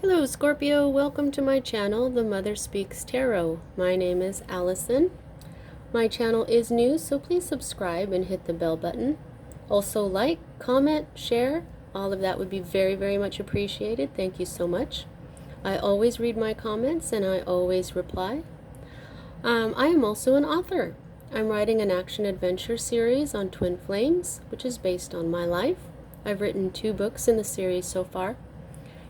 Hello Scorpio, welcome to my channel, The Mother Speaks Tarot. My name is Allison. My channel is new, so please subscribe and hit the bell button. Also like, comment, share, all of that would be very, very much appreciated. Thank you so much. I always read my comments and I always reply. I am also an author. I'm writing an action-adventure series on twin flames, which is based on my life. I've written 2 books in the series so far.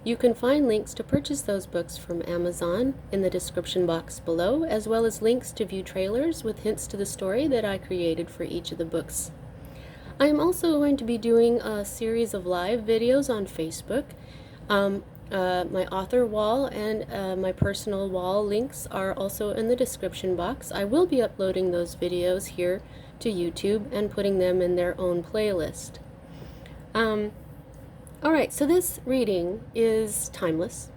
You can find links to purchase those books from Amazon in the description box below, as well as links to view trailers with hints to the story that I created for each of the books. I am also going to be doing a series of live videos on Facebook. My author wall and my personal wall links are also in the description box. I will be uploading those videos here to YouTube and putting them in their own playlist. Alright, so this reading is timeless.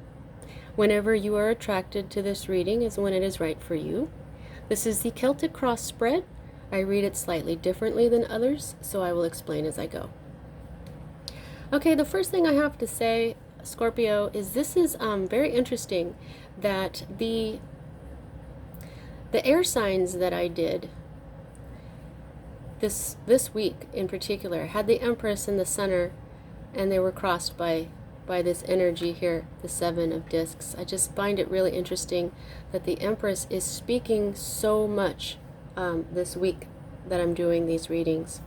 Whenever you are attracted to this reading is when it is right for you. This is the Celtic Cross spread. I read it slightly differently than others, so I will explain as I go. Okay, the first thing I have to say, Scorpio, is this is very interesting that the air signs that I did this week in particular had the Empress in the center, and they were crossed by this energy here, the 7 of discs. I just find it really interesting that the Empress is speaking so much this week that I'm doing these readings.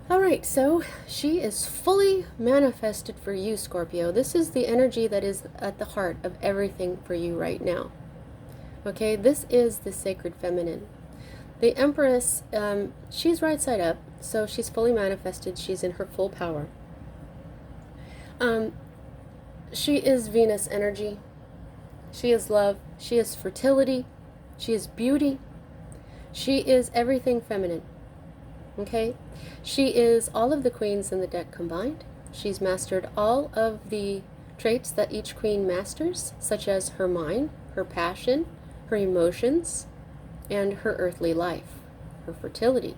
Alright, so she is fully manifested for you, Scorpio. This is the energy that is at the heart of everything for you right now. Okay, this is the sacred feminine. The Empress, she's right side up, so she's fully manifested. She's in her full power. She is Venus energy. She is love. She is fertility. She is beauty. She is everything feminine. Okay? She is all of the queens in the deck combined. She's mastered all of the traits that each queen masters, such as her mind, her passion, her emotions, and her earthly life, her fertility.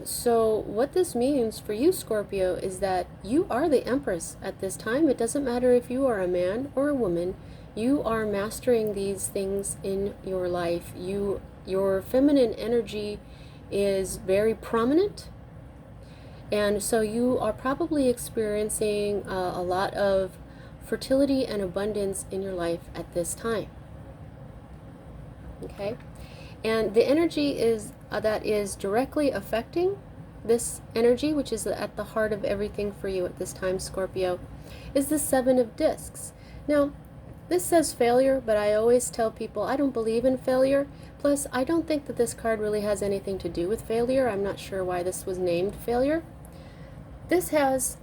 So what this means for you, Scorpio, is that you are the Empress at this time. It doesn't matter if you are a man or a woman. You are mastering these things in your life. Your feminine energy is very prominent, and so you are probably experiencing a lot of fertility and abundance in your life at this time. Okay, and the energy is that is directly affecting this energy, which is at the heart of everything for you at this time, Scorpio, is the 7 of discs. Now, this says failure, but I always tell people I don't believe in failure. Plus, I don't think that this card really has anything to do with failure. I'm not sure why this was named failure. This has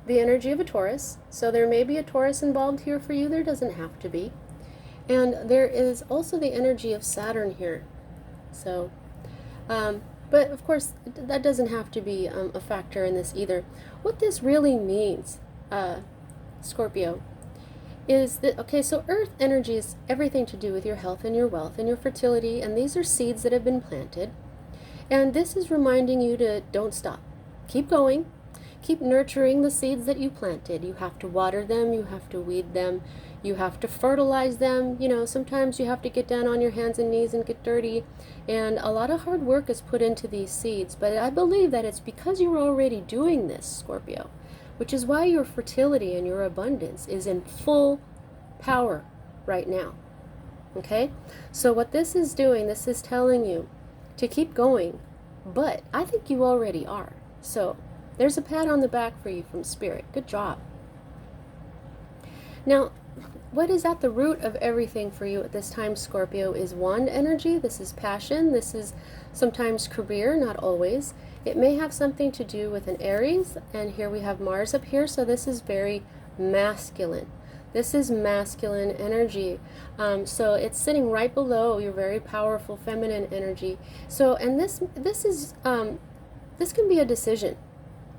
the energy of a Taurus, so there may be a Taurus involved here for you. There doesn't have to be. And there is also the energy of Saturn here. So, but of course, that doesn't have to be a factor in this either. What this really means, Scorpio, is that, okay, so earth energy is everything to do with your health and your wealth and your fertility, and these are seeds that have been planted. And this is reminding you to don't stop. Keep going. Keep nurturing the seeds that you planted. You have to water them, you have to weed them, you have to fertilize them. You know, sometimes you have to get down on your hands and knees and get dirty, and a lot of hard work is put into these seeds. But I believe that it's because you're already doing this, Scorpio, which is why your fertility and your abundance is in full power right now. Okay? So what this is doing, this is telling you to keep going, but I think you already are. So there's a pat on the back for you from Spirit. Good job. Now, what is at the root of everything for you at this time, Scorpio, is wand energy. This is passion. This is sometimes career, not always. It may have something to do with an Aries, and here we have Mars up here, so this is very masculine. This is masculine energy. So it's sitting right below your very powerful feminine energy. So, and this can be a decision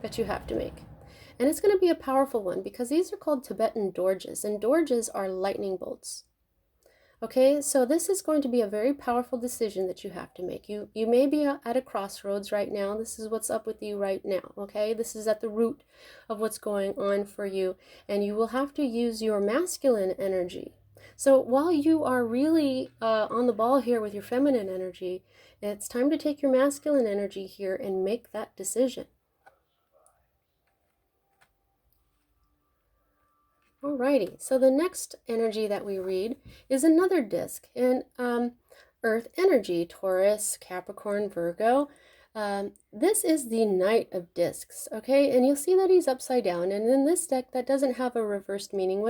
that you have to make. And it's going to be a powerful one because these are called Tibetan dorjes, and dorjes are lightning bolts. Okay, so this is going to be a very powerful decision that you have to make. You may be at a crossroads right now. This is what's up with you right now, okay? This is at the root of what's going on for you, and you will have to use your masculine energy. So while you are really on the ball here with your feminine energy, it's time to take your masculine energy here and make that decision. Alrighty, so the next energy that we read is another disc, and Earth energy, Taurus, Capricorn, Virgo. This is the Knight of Discs, okay? And you'll see that he's upside down. And in this deck, that doesn't have a reversed meaning.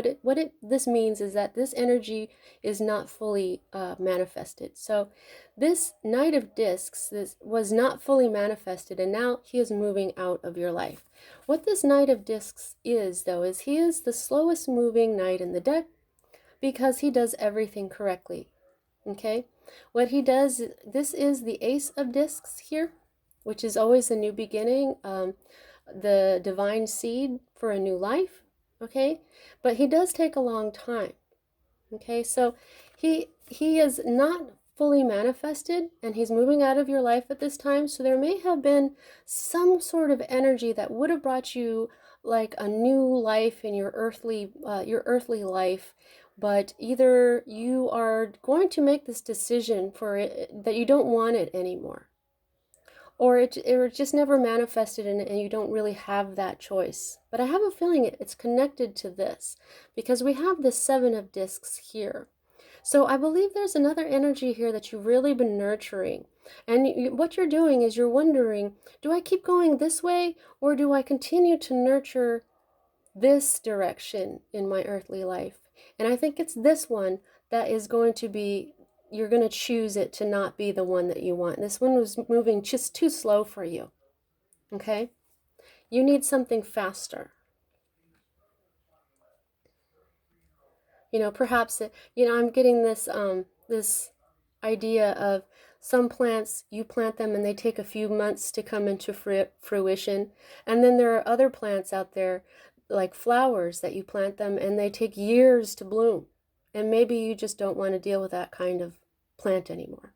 This means is that this energy is not fully manifested. So this Knight of Discs this was not fully manifested, and now he is moving out of your life. What this Knight of Discs is, though, is he is the slowest moving knight in the deck because he does everything correctly. Okay? What he does, this is the Ace of Discs here, which is always a new beginning, the divine seed for a new life. Okay? But he does take a long time. Okay? So he is not fully manifested, and he's moving out of your life at this time. So there may have been some sort of energy that would have brought you like a new life in your earthly life, but either you are going to make this decision for it that you don't want it anymore, or it just never manifested and you don't really have that choice. But I have a feeling it's connected to this because we have the Seven of Discs here. So I believe there's another energy here that you've really been nurturing. And what you're doing is you're wondering, do I keep going this way, or do I continue to nurture this direction in my earthly life? And I think it's this one that is going to be, you're going to choose it to not be the one that you want. This one was moving just too slow for you. Okay? You need something faster. You know, perhaps, I'm getting this this idea of some plants, you plant them and they take a few months to come into fruition. And then there are other plants out there, like flowers, that you plant them and they take years to bloom. And maybe you just don't want to deal with that kind of plant anymore.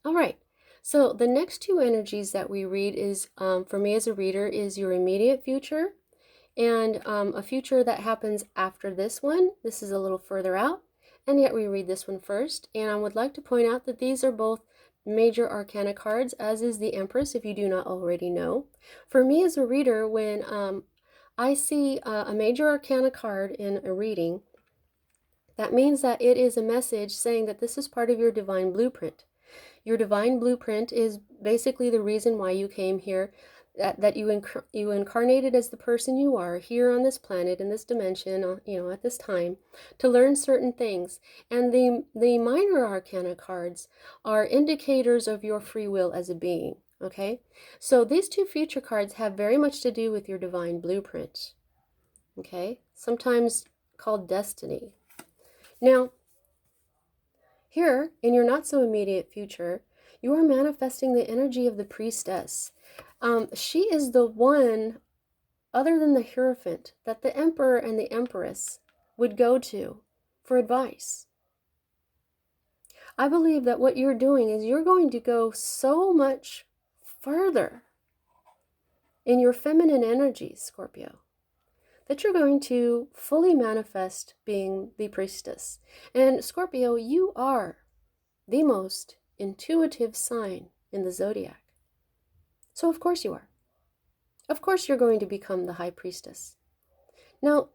All right. So the next two energies that we read is, for me as a reader, is your immediate future and a future that happens after this one. This is a little further out, and yet we read this one first. And I would like to point out that these are both major arcana cards, as is the Empress, if you do not already know. For me as a reader, when I see a major arcana card in a reading, that means that it is a message saying that this is part of your divine blueprint. Your divine blueprint is basically the reason why you came here, that you incarnated as the person you are here on this planet, in this dimension, at this time, to learn certain things. And the minor arcana cards are indicators of your free will as a being. Okay, so these two future cards have very much to do with your divine blueprint. Okay, sometimes called destiny. Now, here in your not so immediate future, you are manifesting the energy of the priestess. She is the one, other than the Hierophant, that the emperor and the empress would go to for advice. I believe that what you're doing is you're going to go so much further in your feminine energies, Scorpio, that you're going to fully manifest being the priestess. And Scorpio, you are the most intuitive sign in the zodiac. So of course you are. Of course you're going to become the high priestess. Now,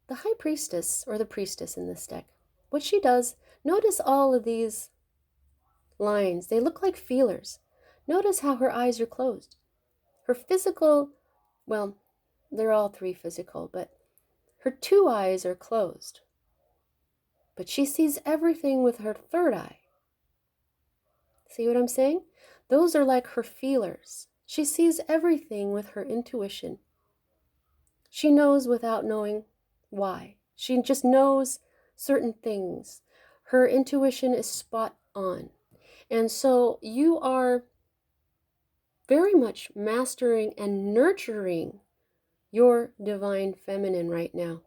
the high priestess, or the priestess in this deck, what she does, notice all of these lines. They look like feelers. Notice how her eyes are closed. Her physical, well, they're all three physical, but her two eyes are closed. But she sees everything with her third eye. See what I'm saying? Those are like her feelers. She sees everything with her intuition. She knows without knowing why. She just knows certain things. Her intuition is spot on. And so you are very much mastering and nurturing your divine feminine right now.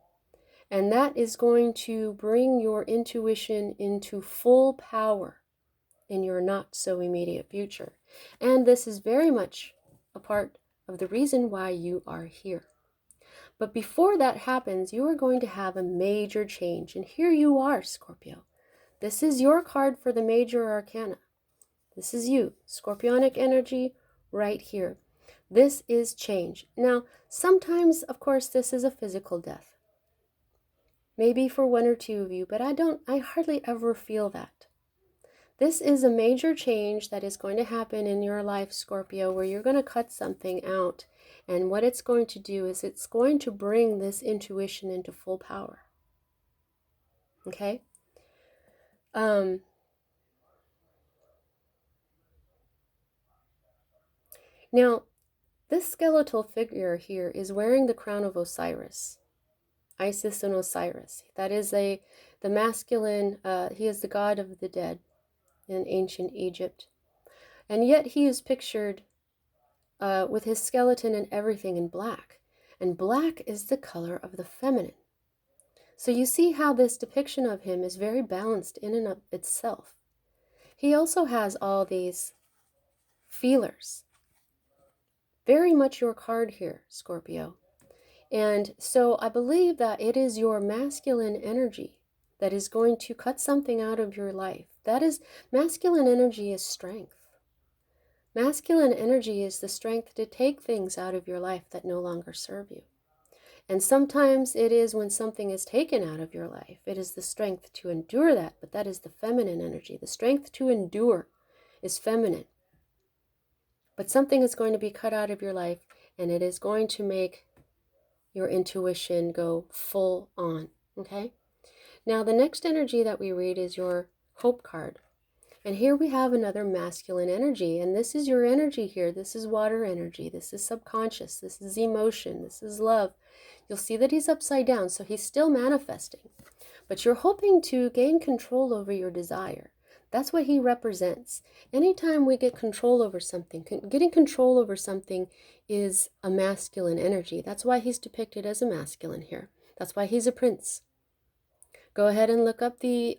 And that is going to bring your intuition into full power in your not so immediate future. And this is very much a part of the reason why you are here. But before that happens, you are going to have a major change. And here you are, Scorpio. This is your card for the major arcana. This is you, Scorpionic energy right here. This is change. Now, sometimes, of course, this is a physical death. Maybe for one or two of you, but I hardly ever feel that. This is a major change that is going to happen in your life, Scorpio, where you're going to cut something out. And what it's going to do is it's going to bring this intuition into full power. Okay? Now, this skeletal figure here is wearing the crown of Osiris. Isis and Osiris. That is the masculine, he is the god of the dead in ancient Egypt. And yet he is pictured with his skeleton and everything in black. And black is the color of the feminine. So you see how this depiction of him is very balanced in and of itself. He also has all these feelers. Very much your card here, Scorpio. And so I believe that it is your masculine energy that is going to cut something out of your life. That is, masculine energy is strength. Masculine energy is the strength to take things out of your life that no longer serve you. And sometimes it is when something is taken out of your life, it is the strength to endure that, but that is the feminine energy. The strength to endure is feminine. But something is going to be cut out of your life, and it is going to make your intuition go full on, okay? Now, the next energy that we read is your hope card. And here we have another masculine energy, and this is your energy here. This is water energy. This is subconscious. This is emotion. This is love. You'll see that he's upside down, so he's still manifesting. But you're hoping to gain control over your desire. That's what he represents. Anytime we get control over something, getting control over something is a masculine energy. That's why he's depicted as a masculine here. That's why he's a prince. Go ahead and look up the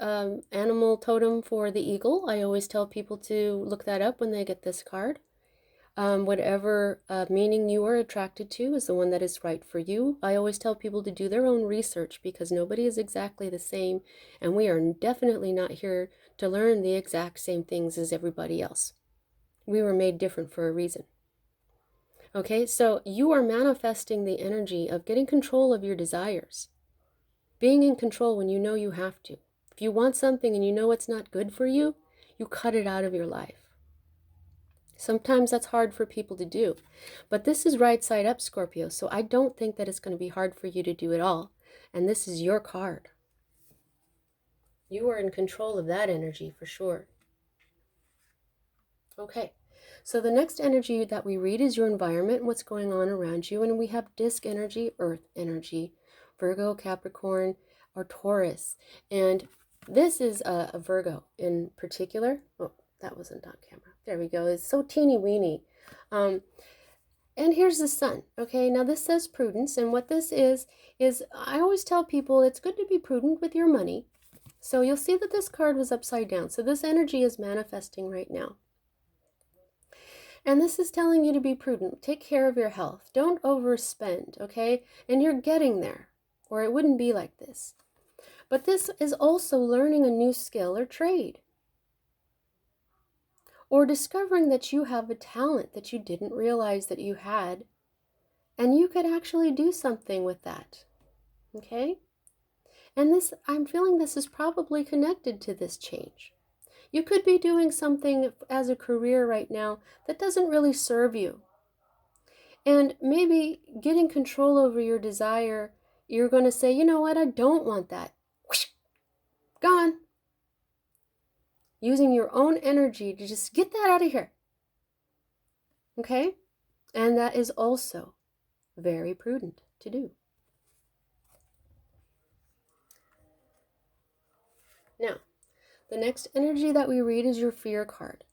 animal totem for the eagle. I always tell people to look that up when they get this card. Whatever meaning you are attracted to is the one that is right for you. I always tell people to do their own research because nobody is exactly the same, and we are definitely not here to learn the exact same things as everybody else. We were made different for a reason. Okay, so you are manifesting the energy of getting control of your desires. Being in control when you know you have to. If you want something and you know it's not good for you, you cut it out of your life. Sometimes that's hard for people to do, but this is right side up, Scorpio, so I don't think that it's going to be hard for you to do it all, and this is your card. You are in control of that energy for sure. Okay, so the next energy that we read is your environment, what's going on around you, and we have disc energy, earth energy, Virgo, Capricorn, or Taurus, and this is a Virgo in particular. Oh, that wasn't on camera. There we go. It's so teeny weeny. And here's the sun. Okay, now this says prudence, and what this is I always tell people it's good to be prudent with your money. So you'll see that this card was upside down. So this energy is manifesting right now. And this is telling you to be prudent. Take care of your health. Don't overspend, okay? And you're getting there, or it wouldn't be like this. But this is also learning a new skill or trade. Or discovering that you have a talent that you didn't realize that you had, and you could actually do something with that, okay? And this, I'm feeling this is probably connected to this change. You could be doing something as a career right now that doesn't really serve you. And maybe getting control over your desire, you're going to say, you know what, I don't want that. Whoosh, gone. Using your own energy to just get that out of here. Okay? And that is also very prudent to do. Now, the next energy that we read is your fear card.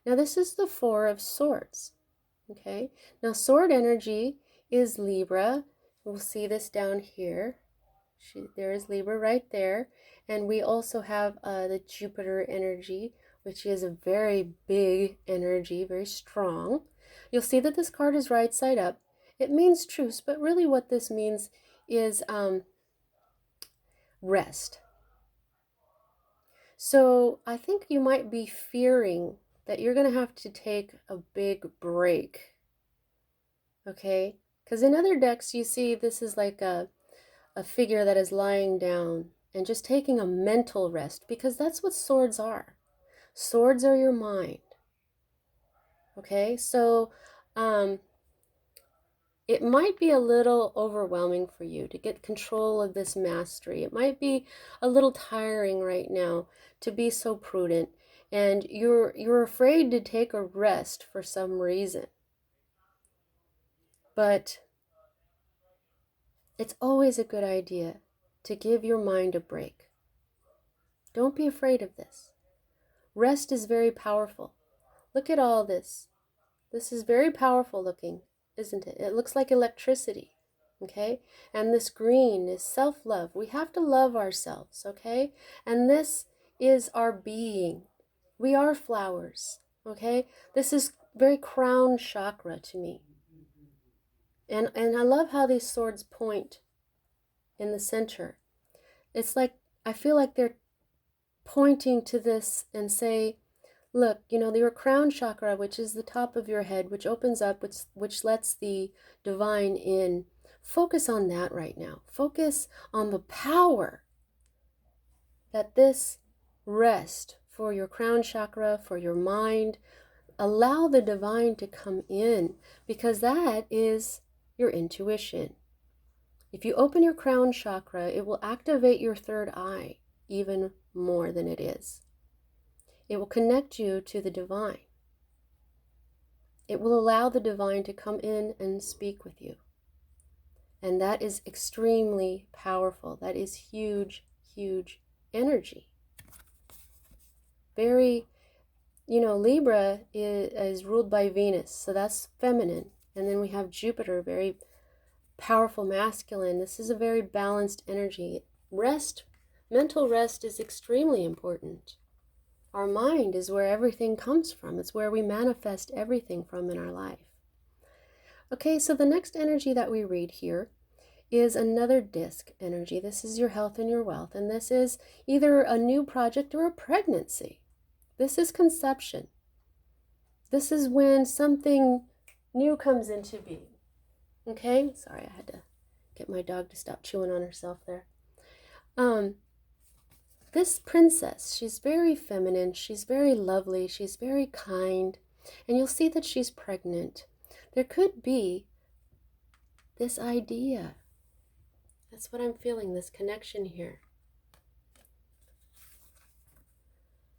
Now, this is the Four of Swords. Okay? Now, sword energy is Libra. We'll see this down here. There is Libra right there. And we also have the Jupiter energy, which is a very big energy, very strong. You'll see that this card is right side up. It means truce, but really what this means is rest. So I think you might be fearing that you're going to have to take a big break. Okay? Because in other decks, you see this is like a figure that is lying down and just taking a mental rest, because that's what swords are. Swords are your mind. Okay? So it might be a little overwhelming for you to get control of this mastery. It might be a little tiring right now to be so prudent, and you're afraid to take a rest for some reason. But it's always a good idea to give your mind a break. Don't be afraid of this. Rest is very powerful. Look at all this. This is very powerful looking, isn't it? It looks like electricity, okay? And this green is self-love. We have to love ourselves, okay? And this is our being. We are flowers, okay? This is very crown chakra to me. And I love how these swords point in the center. It's like, I feel like they're pointing to this and say, look, your crown chakra, which is the top of your head, which opens up, which lets the divine in. Focus on that right now. Focus on the power that this rest for your crown chakra, for your mind. Allow the divine to come in, because that is your intuition. If you open your crown chakra, it will activate your third eye even more than it is. It will connect you to the divine. It will allow the divine to come in and speak with you. And that is extremely powerful. That is huge, huge energy. Very, Libra is ruled by Venus, so that's feminine. And then we have Jupiter, very powerful masculine. This is a very balanced energy. Rest, mental rest is extremely important. Our mind is where everything comes from. It's where we manifest everything from in our life. Okay, so the next energy that we read here is another disc energy. This is your health and your wealth, and this is either a new project or a pregnancy. This is conception. This is when something new comes into being. Okay, sorry, I had to get my dog to stop chewing on herself there. This princess, she's very feminine, she's very lovely, she's very kind, and you'll see that she's pregnant. There could be this idea. That's what I'm feeling, this connection here.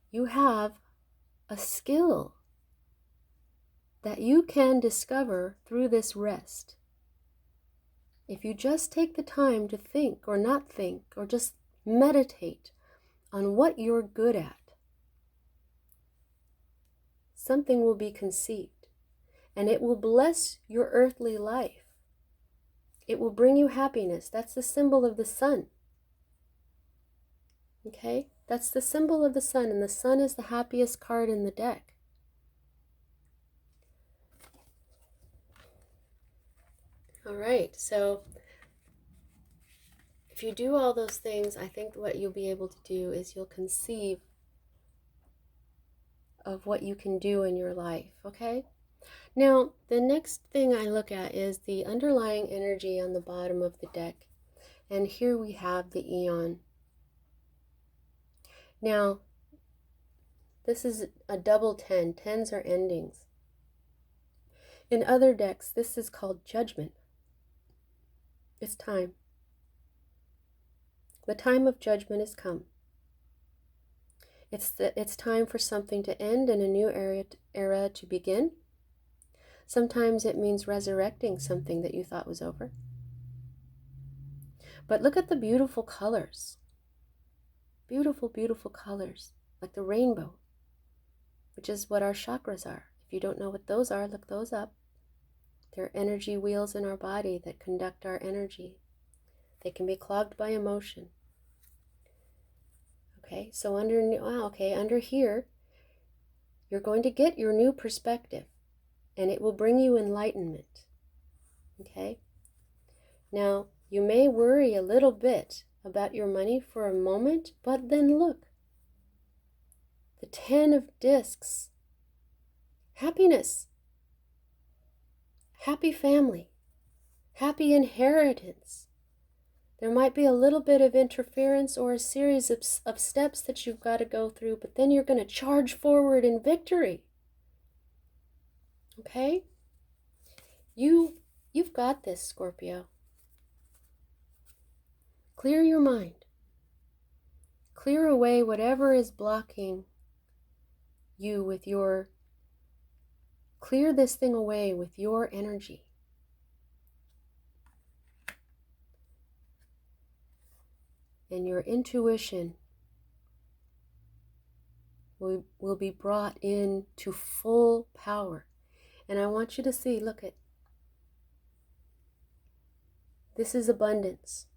You have a skill that you can discover through this rest. If you just take the time to think or not think, or just meditate on what you're good at, something will be conceived, and it will bless your earthly life. It will bring you happiness. That's the symbol of the sun. Okay? That's the symbol of the sun, and the sun is the happiest card in the deck. All right, so if you do all those things, I think what you'll be able to do is you'll conceive of what you can do in your life, okay? Now, the next thing I look at is the underlying energy on the bottom of the deck. And here we have the Eon. Now, this is a double 10. 10s are endings. In other decks, this is called judgment. It's time. The time of judgment has come. It's time for something to end and a new era to begin. Sometimes it means resurrecting something that you thought was over. But look at the beautiful colors. Beautiful, beautiful colors, like the rainbow, which is what our chakras are. If you don't know what those are, look those up. They're energy wheels in our body that conduct our energy. They can be clogged by emotion. Okay, so under here, you're going to get your new perspective, and it will bring you enlightenment. Okay? Now, you may worry a little bit about your money for a moment, but then look. The 10 of discs. Happiness. Happy family. Happy inheritance. There might be a little bit of interference or a series of steps that you've got to go through, but then you're going to charge forward in victory. Okay? You've got this, Scorpio. Clear your mind. Clear away whatever is blocking you with your... Clear this thing away with your energy. And your intuition will be brought into full power. And I want you to see, look at, this is abundance.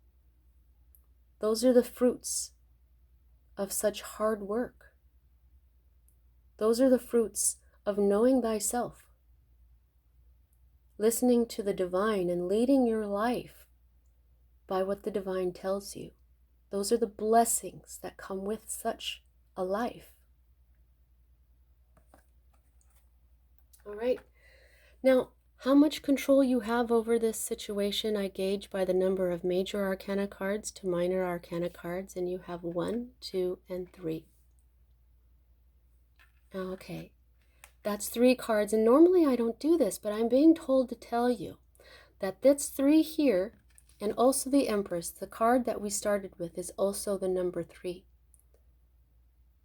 Those are the fruits of such hard work. Those are the fruits of knowing thyself, listening to the divine and leading your life by what the divine tells you. Those are the blessings that come with such a life. All right. Now, how much control you have over this situation, I gauge by the number of major arcana cards to minor arcana cards, and you have 1, 2, and 3. Okay, that's 3 cards, and normally I don't do this, but I'm being told to tell you that that's 3 here, and also the Empress, the card that we started with, is also the number 3.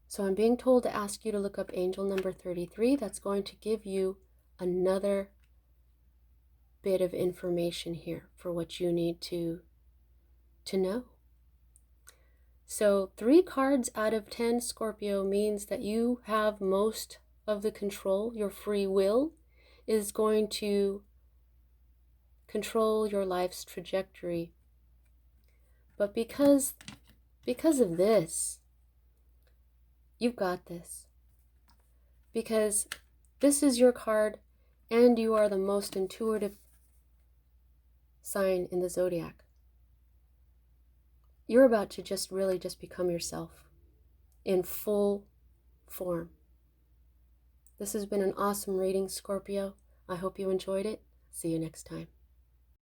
So I'm being told to ask you to look up angel number 33. That's going to give you another bit of information here for what you need to know. So 3 cards out of 10, Scorpio, means that you have most of the control. Your free will is going to control your life's trajectory. But because of this, you've got this. Because this is your card, and you are the most intuitive sign in the zodiac. You're about to just really just become yourself in full form. This has been an awesome reading, Scorpio. I hope you enjoyed it. See you next time.